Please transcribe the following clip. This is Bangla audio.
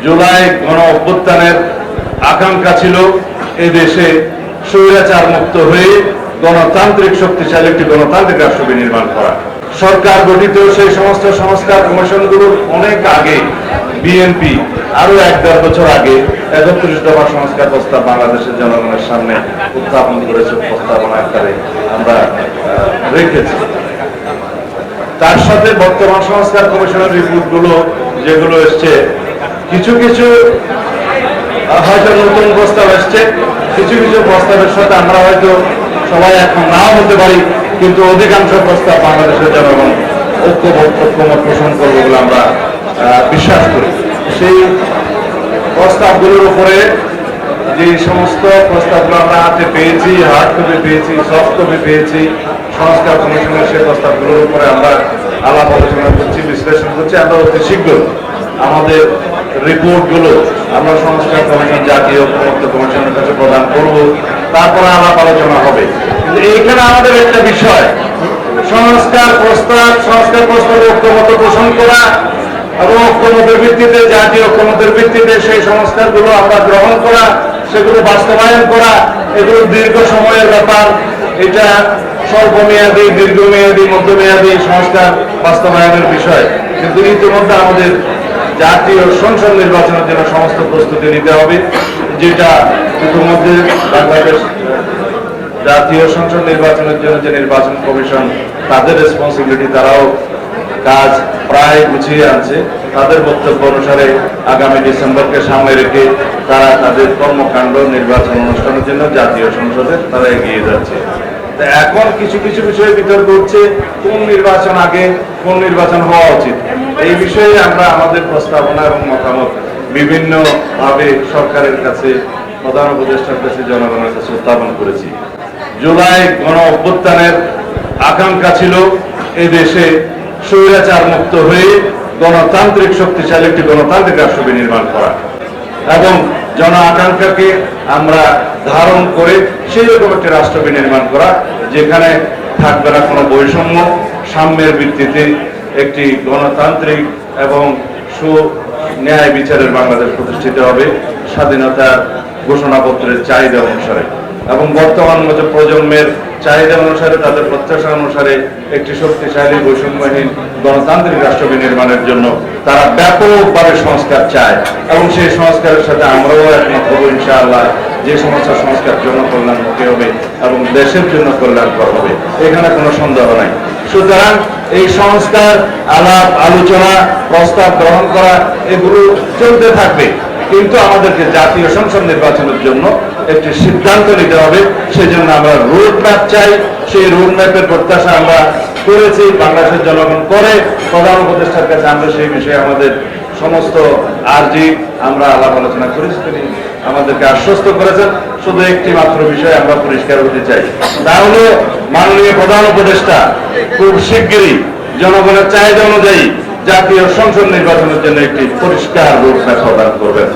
জুলাই গণ অভ্যুত্থানের আকাঙ্ক্ষা ছিল এই দেশে স্বৈরাচার মুক্ত হয়ে গণতান্ত্রিক শক্তিশালী একটি গণতান্ত্রিক রাষ্ট্র বিনির্মাণ করা। সরকার গঠিত সেই সমস্ত সংস্কার কমিশনগুলোর অনেক আগে বিএনপি আরো 1-1.5 বছর আগে 31 দফা সংস্কার প্রস্তাব বাংলাদেশের জনগণের সামনে উত্থাপন করেছে, প্রস্তাবনা আকারে আমরা রেখেছি। তার সাথে বর্তমান সংস্কার কমিশনের রিপোর্টগুলো যেগুলো এসছে, কিছু কিছু হয়তো নতুন প্রস্তাব এসছে, কিছু কিছু প্রস্তাবের সাথে আমরা হয়তো সবাই এখন নাও হতে পারি, কিন্তু অধিকাংশ প্রস্তাব বাংলাদেশের জনগণ ঐক্যমত পোষণ করবে বলে আমরা বিশ্বাস করি। সেই প্রস্তাবগুলোর উপরে যে সমস্ত প্রস্তাবগুলো আমরা হাতে পেয়েছি, হার্ড কপি পেয়েছি, সফট কপি পেয়েছি, সংস্কার কমিশনের সেই প্রস্তাবগুলোর উপরে আমরা আলাপ আলোচনা করছি, বিশ্লেষণ করছি। আমরা অতি শীঘ্র আমাদের রিপোর্টগুলো আমরা সংস্কার কমিশন, জাতীয় ঐক্যমত্য কমিশনের কাছে প্রদান করব, তারপরে আলাপ আলোচনা হবে। কিন্তু এইখানে আমাদের একটা বিষয়, সংস্কার প্রস্তাবে ঐক্যমত্য পোষণ করা এবং ঐক্যমতের ভিত্তিতে, জাতীয় ঐক্যমতের ভিত্তিতে সেই সংস্কারগুলো আমরা গ্রহণ করা, সেগুলো বাস্তবায়ন করা, এগুলো দীর্ঘ সময়ের ব্যাপার। এটা স্বল্পমেয়াদী, দীর্ঘমেয়াদী, মধ্যমেয়াদী সংস্কার বাস্তবায়নের বিষয়। কিন্তু ইতিমধ্যে আমাদের জাতীয় সংসদ নির্বাচনের জন্য সমস্ত প্রস্তুতি নিতে হবে, যেটা ইতিমধ্যে বাংলাদেশ জাতীয় সংসদ নির্বাচনের জন্য যে নির্বাচন কমিশন, তাদের রেসপন্সিবিলিটি, তারাও কাজ প্রায় গুছিয়ে আনছে। তাদের বক্তব্য অনুসারে আগামী ডিসেম্বরকে সামনে রেখে তারা তাদের কর্মকাণ্ড নির্বাচন অনুষ্ঠানের জন্য জাতীয় সংসদে তারা এগিয়ে যাচ্ছে। এখন কিছু কিছু বিষয়ে বিতর্ক হচ্ছে, কোন নির্বাচন আগে, কোন নির্বাচন হওয়া উচিত। এই বিষয়ে আমরা আমাদের প্রস্তাবনা এবং মতামত বিভিন্ন ভাবে সরকারের কাছে, প্রধান উপদেষ্টার কাছে, জনগণের কাছে উত্থাপন করেছি। জুলাই গণ অভ্যুত্থানের আকাঙ্ক্ষা ছিল এই দেশে স্বৈরাচার মুক্ত হয়ে গণতান্ত্রিক শক্তিশালী একটি গণতান্ত্রিক রাষ্ট্র বিনির্মাণ করা এবং জন আকাঙ্ক্ষাকে আমরা ধারণ করে সেই রকম একটি রাষ্ট্র বিনির্মাণ করা, যেখানে থাকবে না কোনো বৈষম্য, সাম্যের ভিত্তিতে একটি গণতান্ত্রিক এবং সুন্যায় বিচারের বাংলাদেশ প্রতিষ্ঠিত হবে স্বাধীনতার ঘোষণাপত্রের চাহিদা অনুসারে এবং বর্তমান প্রজন্মের চাহিদা অনুসারে, তাদের প্রত্যাশা অনুসারে একটি শক্তিশালী বৈষম্যহীন গণতান্ত্রিক রাষ্ট্র বিনির্মাণের জন্য তারা ব্যাপকভাবে সংস্কার চায় এবং সেই সংস্কারের সাথে আমরাও একমত হব ইনশাআল্লাহ। যে সমস্ত সংস্কার জনকল্যাণমুখী হবে এবং দেশের জন্য কল্যাণকর হবে, এখানে কোনো সন্দেহ নাই। সুতরাং এই সংস্কার আলাপ আলোচনা, প্রস্তাব গ্রহণ করা, এগুলো চলতে থাকবে, কিন্তু আমাদেরকে জাতীয় সংসদ নির্বাচনের জন্য একটি সিদ্ধান্ত নিতে হবে। সেই জন্য আমরা রোড ম্যাপ চাই। সেই রোড ম্যাপের প্রত্যাশা আমরা করেছি, বাংলাদেশের জনগণ করে। প্রধান উপদেষ্টার কাছে আমরা সেই বিষয়ে আমাদের সমস্ত আর্জি আমরা আলাপ আলোচনা করেছি, তিনি আমাদেরকে আশ্বস্ত করেছেন। শুধু একটি মাত্র বিষয় আমরা পরিষ্কার হতে চাই, তা হলো মাননীয় প্রধান উপদেষ্টা খুব শিগগিরই জনগণের চাহিদা অনুযায়ী জাতীয় সংসদ নির্বাচনের জন্য একটি পরিষ্কার রোড ম্যাপ প্রদান করবেন।